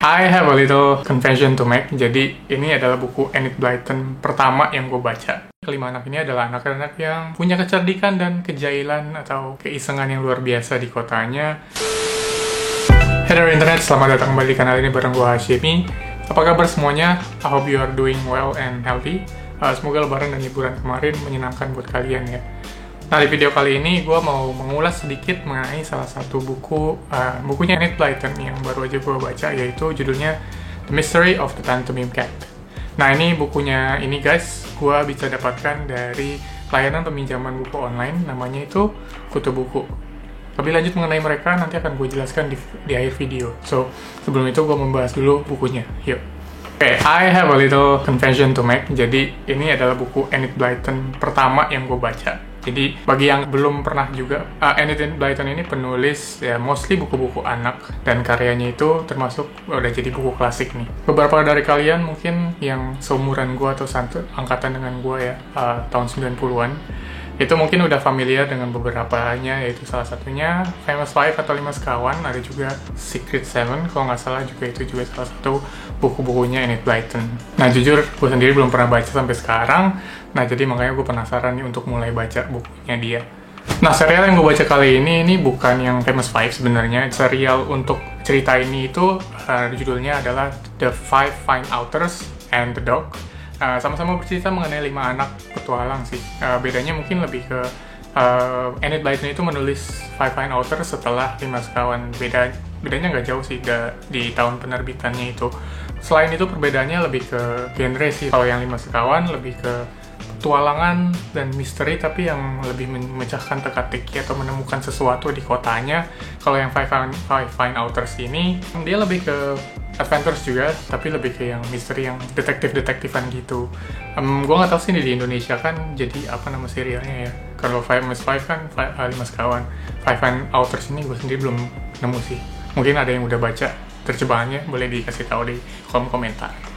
I have a little confession to make. Jadi ini adalah buku Enid Blyton pertama yang gue baca. Kelima anak ini adalah anak-anak yang punya kecerdikan dan kejailan atau keisengan yang luar biasa di kotanya. Hey there internet, selamat datang kembali di kanal ini bareng gue Hashimi. Apa kabar semuanya? I hope you are doing well and healthy. Semoga lebaran dan liburan kemarin menyenangkan buat kalian ya. Nah, di video kali ini gue mau mengulas sedikit mengenai salah satu bukunya Enid Blyton yang baru aja gue baca, yaitu judulnya The Mystery of the Pantomime Cat. Nah, ini bukunya ini guys, gue bisa dapatkan dari layanan peminjaman buku online, namanya itu Kutu Buku. Lebih lanjut mengenai mereka nanti akan gue jelaskan di akhir video. So, sebelum itu gue membahas dulu bukunya. Yuk. Oke, I have a little confession to make. Jadi, ini adalah buku Enid Blyton pertama yang gue baca. Jadi, bagi yang belum pernah juga, Enid Blyton ini penulis ya mostly buku-buku anak, dan karyanya itu termasuk udah jadi buku klasik nih. Beberapa dari kalian mungkin yang seumuran gue atau angkatan dengan gue ya, tahun 90-an, itu mungkin udah familiar dengan beberapanya, yaitu salah satunya Famous Five atau 5 Sekawan, ada juga Secret Seven, kalau nggak salah juga itu juga salah satu buku-bukunya Enid Blyton. Nah, jujur, gue sendiri belum pernah baca sampai sekarang. Nah, jadi makanya gue penasaran nih untuk mulai baca bukunya dia. Nah, serial yang gue baca kali ini bukan yang Famous Five sebenarnya. Serial untuk cerita ini itu judulnya adalah The Five Fine Authors and the Dog. Sama-sama bercerita mengenai 5 anak petualang sih. Bedanya mungkin lebih ke Enid Blyton itu menulis Five Fine Authors setelah 5 Sekawan. Bedanya nggak jauh sih di tahun penerbitannya itu. Selain itu perbedaannya lebih ke genre sih. Kalau yang 5 Sekawan lebih ke petualangan dan misteri, tapi yang lebih memecahkan teka-teki atau menemukan sesuatu di kotanya. Kalau yang Five Fine Authors ini dia lebih ke adventures juga, tapi lebih ke yang misteri, yang detektif-detektifan gitu. Gue nggak tahu sih di Indonesia kan jadi apa nama serialnya ya. Kalau Famous Five kan 5 Sekawan. Five Fine Authors ini gue sendiri belum nemu sih. Mungkin ada yang udah baca terjemahannya, boleh dikasih tahu di kolom komentar.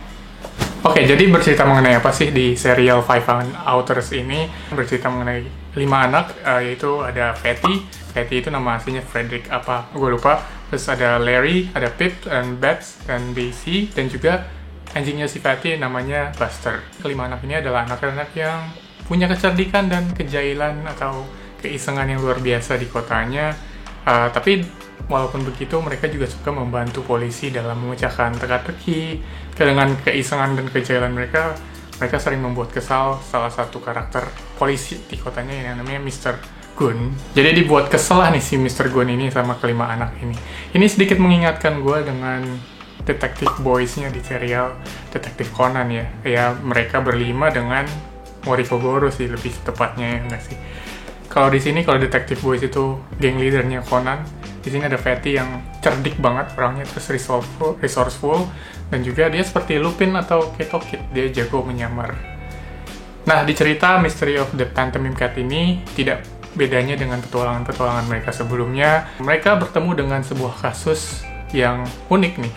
Oke, jadi bercerita mengenai apa sih di serial Five Fine Authors ini? Bercerita mengenai 5 anak, yaitu ada Fatty. Fatty itu nama aslinya Frederick apa, gue lupa. Terus ada Larry, ada Pip, dan Babs, dan Daisy, dan juga anjingnya si Fatty namanya Buster. Kelima anak ini adalah anak-anak yang punya kecerdikan dan kejailan atau keisengan yang luar biasa di kotanya. Tapi walaupun begitu, mereka juga suka membantu polisi dalam memecahkan teka-teki. Dengan keisengan dan kejailan mereka sering membuat kesal salah satu karakter polisi di kotanya yang namanya Mr. Gunn. Jadi dibuat kesel lah nih si Mr. Gunn ini sama kelima anak ini. Ini sedikit mengingatkan gue dengan Detective Boys-nya di serial Detektif Conan ya. Ya, mereka berlima dengan Morifogoro sih lebih tepatnya ya, enggak sih? Kalau di sini, kalau Detective Boys itu geng leadernya Conan, di sini ada Fatty yang cerdik banget orangnya, terus resourceful, dan juga dia seperti Lupin atau Kato Kid, dia jago menyamar. Nah, di cerita Mystery of the Pantomime Cat ini tidak bedanya dengan petualangan-petualangan mereka sebelumnya. Mereka bertemu dengan sebuah kasus yang unik nih.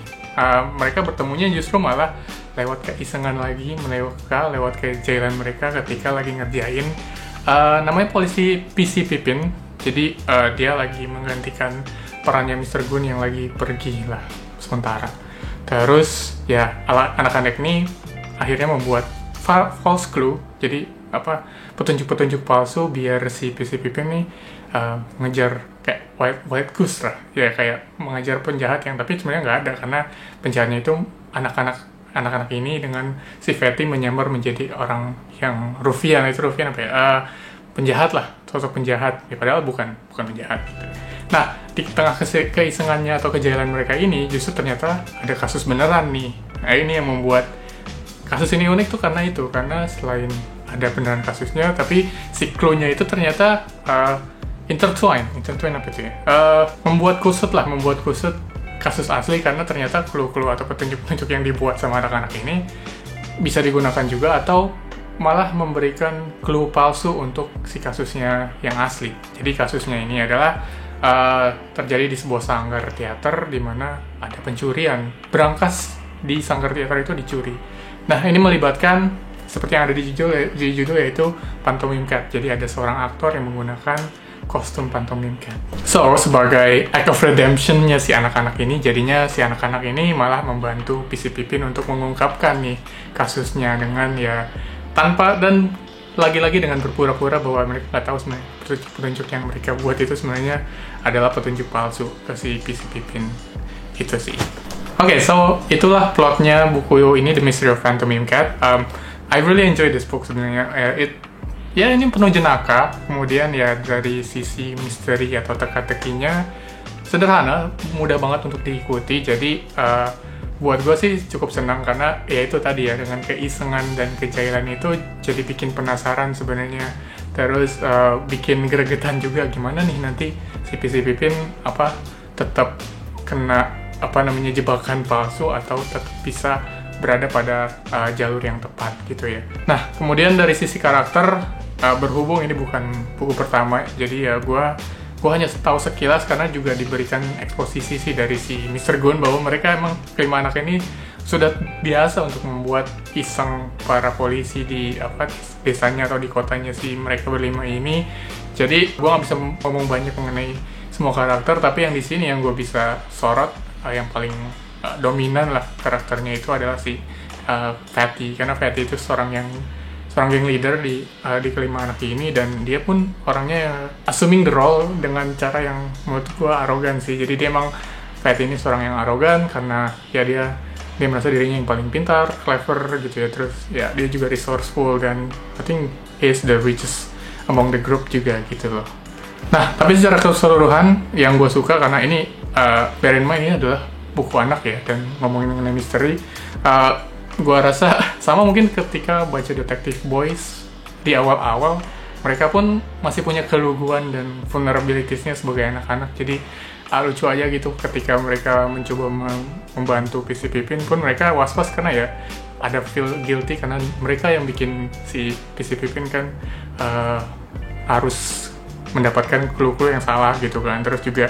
Mereka bertemunya justru malah lewat keisengan lagi, lewat kejailan mereka ketika lagi ngerjain namanya polisi PC Pippin. Jadi dia lagi menggantikan perannya Mr. Gunn yang lagi pergi lah sementara. Terus ya anak-anak ini akhirnya membuat false clue. Jadi petunjuk-petunjuk palsu biar si PC Pippin nih ngejar kayak white goose lah. Ya kayak mengejar penjahat yang tapi sebenarnya nggak ada, karena penjahatnya itu anak-anak ini dengan si Fatty menyamar menjadi orang yang ruffian apa ya, penjahat lah, sosok penjahat ya, padahal bukan penjahat gitu. Nah, di tengah keisengannya atau kejailan mereka ini justru ternyata ada kasus beneran nih. Nah, ini yang membuat kasus ini unik tuh karena selain ada beneran kasusnya, tapi si clue-nya itu ternyata intertwine apa itu ya, membuat kusut kasus asli, karena ternyata clue-clue atau petunjuk-petunjuk yang dibuat sama anak-anak ini bisa digunakan juga, atau malah memberikan clue palsu untuk si kasusnya yang asli. Jadi kasusnya ini adalah terjadi di sebuah sanggar teater di mana ada pencurian. Berangkas di sanggar teater itu dicuri. Nah, ini melibatkan seperti yang ada di judul yaitu Pantomime Cat. Jadi ada seorang aktor yang menggunakan kostum Pantomime Cat. So, sebagai act of redemption-nya si anak-anak ini, jadinya si anak-anak ini malah membantu PC Pipin untuk mengungkapkan nih kasusnya dengan ya tanpa dan lagi-lagi dengan berpura-pura bahwa mereka nggak tahu sebenarnya petunjuk yang mereka buat itu sebenarnya adalah petunjuk palsu ke si PC Pipin. Itu sih. Oke, so itulah plotnya buku ini, The Mystery of Pantomime Cat. I really enjoy this book sebenarnya. Ini penuh jenaka, kemudian ya dari sisi misteri atau teka-tekinya sederhana, mudah banget untuk diikuti. Jadi buat gue sih cukup senang karena ya itu tadi ya, dengan keisengan dan kejailan itu jadi bikin penasaran sebenarnya. Terus bikin gregetan juga, gimana nih nanti si PC Pipin tetap kena jebakan palsu atau tetap bisa berada pada jalur yang tepat gitu ya. Nah, kemudian dari sisi karakter, berhubung ini bukan buku pertama, jadi ya gue hanya tahu sekilas karena juga diberikan eksposisi sih dari si Mr. Gun bahwa mereka emang kelima anak ini sudah biasa untuk membuat iseng para polisi di desanya atau di kotanya si mereka berlima ini. Jadi gue nggak bisa ngomong banyak mengenai semua karakter, tapi yang di sini yang gue bisa sorot, yang paling dominan lah karakternya itu adalah si Fatty, karena Fatty itu seorang geng leader di kelima anak ini, dan dia pun orangnya assuming the role dengan cara yang menurut gue arogan sih. Jadi dia emang Fatty ini seorang yang arogan karena ya dia merasa dirinya yang paling pintar, clever gitu ya. Terus ya dia juga resourceful dan I think he is the richest among the group juga gitu loh. Nah, tapi secara keseluruhan yang gue suka karena ini bear in mind ini adalah buku anak ya, dan ngomongin mengenai misteri, gue rasa sama mungkin ketika baca Detective Boys di awal-awal, mereka pun masih punya keluguan dan vulnerabilities-nya sebagai anak-anak. Jadi lucu aja gitu ketika mereka mencoba membantu PC Pipin pun mereka was-was karena ya ada feel guilty karena mereka yang bikin si PC Pipin kan harus mendapatkan clue-clue yang salah gitu kan. Terus juga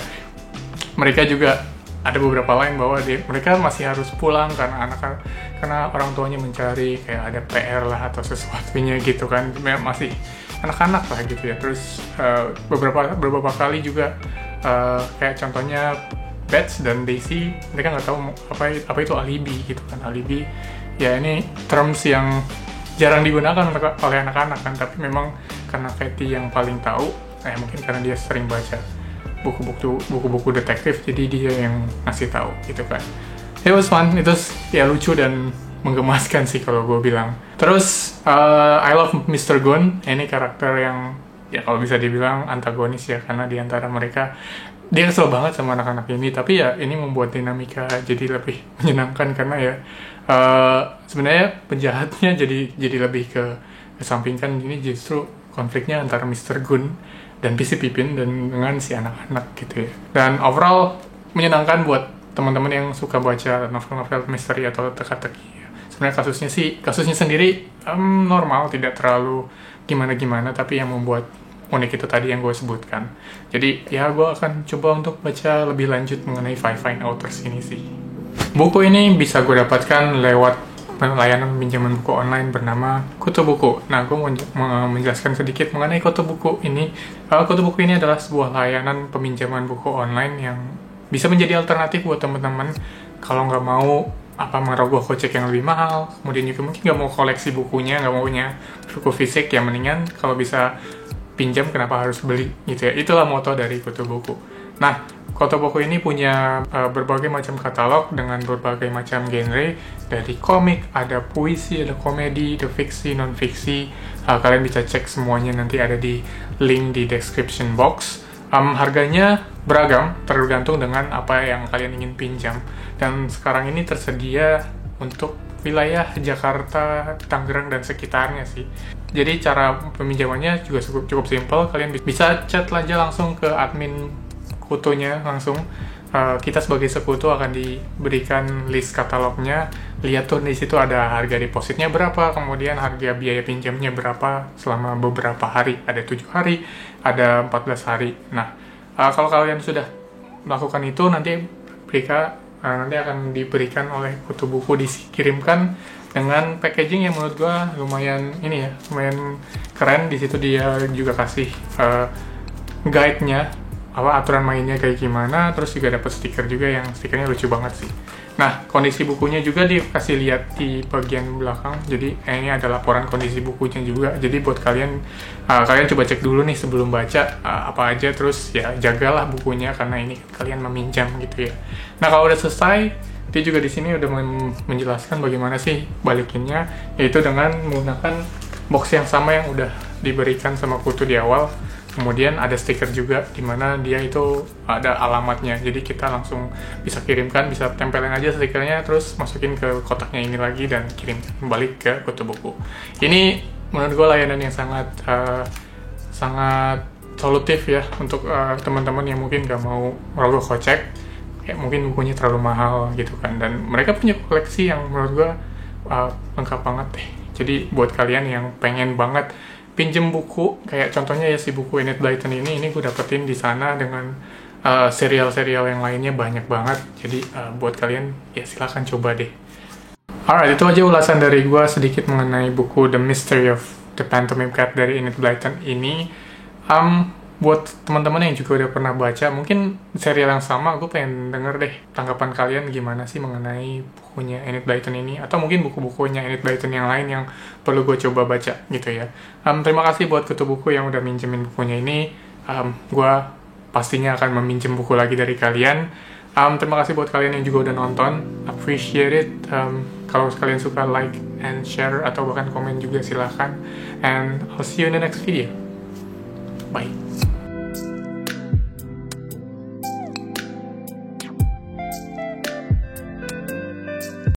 mereka juga ada beberapa lain bahwa mereka masih harus pulang karena orang tuanya mencari, kayak ada PR lah atau sesuatunya gitu kan, masih anak-anak lah gitu ya. Terus beberapa kali juga kayak contohnya Bets dan Daisy, mereka nggak tahu apa itu alibi gitu kan. Alibi ya ini terms yang jarang digunakan oleh anak-anak kan, tapi memang karena Fatty yang paling tahu, mungkin karena dia sering baca buku-buku detektif, jadi dia yang ngasih tahu gitu kan. It was fun, itu ya lucu dan menggemaskan sih kalau gue bilang. Terus I love Mr. Gun, ini karakter yang ya kalau bisa dibilang antagonis ya, karena diantara mereka dia kesel banget sama anak-anak ini, tapi ya ini membuat dinamika jadi lebih menyenangkan karena ya sebenarnya penjahatnya jadi lebih kesampingkan. Ini justru konfliknya antara Mr. Gun dan PC Pipin dan dengan si anak-anak gitu ya. Dan overall menyenangkan buat teman-teman yang suka baca novel-novel misteri atau teka-teki ya. Sebenarnya kasusnya sendiri normal, tidak terlalu gimana-gimana, tapi yang membuat unik itu tadi yang gue sebutkan. Jadi ya gue akan coba untuk baca lebih lanjut mengenai Five Fine Authors ini sih. Buku ini bisa gue dapatkan lewat layanan pinjaman buku online bernama Kutu Buku. Nah, gue mau menjelaskan sedikit mengenai Kutu Buku ini. Kutu Buku ini adalah sebuah layanan peminjaman buku online yang bisa menjadi alternatif buat teman-teman kalau nggak mau merogoh kocek yang lebih mahal, kemudian juga mungkin nggak mau koleksi bukunya, nggak mau punya buku fisik, ya mendingan kalau bisa pinjam, kenapa harus beli gitu ya. Itulah moto dari Kutu Buku. Nah, Kutu Buku ini punya berbagai macam katalog dengan berbagai macam genre, dari komik, ada puisi, ada komedi, ada fiksi, non-fiksi. Kalian bisa cek semuanya, nanti ada di link di description box. Harganya beragam, tergantung dengan apa yang kalian ingin pinjam. Dan sekarang ini tersedia untuk wilayah Jakarta, Tangerang, dan sekitarnya sih. Jadi cara peminjamannya juga cukup simpel. Kalian bisa chat aja langsung ke admin Kutunya langsung. Kita sebagai sekutu akan diberikan list katalognya. Lihat tuh di situ ada harga depositnya berapa, kemudian harga biaya pinjamnya berapa selama beberapa hari. Ada 7 hari, ada 14 hari. Nah, kalau kalian sudah melakukan itu, nanti akan diberikan oleh Kutu Buku, dikirimkan dengan packaging yang menurut gua lumayan keren. Di situ dia juga kasih guide-nya, aturan mainnya kayak gimana, terus juga dapat stiker juga yang stikernya lucu banget sih. Nah, kondisi bukunya juga dikasih lihat di bagian belakang. Jadi ini ada laporan kondisi bukunya juga. Jadi buat kalian coba cek dulu nih sebelum baca apa aja, terus ya jagalah bukunya karena ini kalian meminjam gitu ya. Nah, kalau udah selesai, dia juga di sini udah menjelaskan bagaimana sih balikinnya, yaitu dengan menggunakan box yang sama yang udah diberikan sama Kutu di awal. Kemudian ada stiker juga di mana dia itu ada alamatnya. Jadi kita langsung bisa kirimkan, bisa tempelin aja stikernya, terus masukin ke kotaknya ini lagi dan kirim balik ke Kutu Buku. Ini menurut gue layanan yang sangat solutif ya untuk teman-teman yang mungkin gak mau merogoh kocek, kayak mungkin bukunya terlalu mahal gitu kan. Dan mereka punya koleksi yang menurut gue lengkap banget deh. Jadi buat kalian yang pengen banget pinjem buku, kayak contohnya ya si buku Enid Blyton ini gue dapetin di sana dengan serial-serial yang lainnya banyak banget. Jadi buat kalian ya silahkan coba deh. Alright, itu aja ulasan dari gue sedikit mengenai buku The Mystery of the Pantomime Cat dari Enid Blyton ini. Buat teman-teman yang juga udah pernah baca, mungkin serial yang sama, gue pengen denger deh tanggapan kalian gimana sih mengenai bukunya Enid Blyton ini, atau mungkin buku-bukunya Enid Blyton yang lain yang perlu gue coba baca gitu ya. Terima kasih buat Kutu Buku yang udah minjemin bukunya ini. Gue pastinya akan meminjem buku lagi dari kalian. Terima kasih buat kalian yang juga udah nonton, appreciate it. Kalau kalian suka, like and share, atau bahkan komen juga silahkan. And I'll see you in the next video. Bye.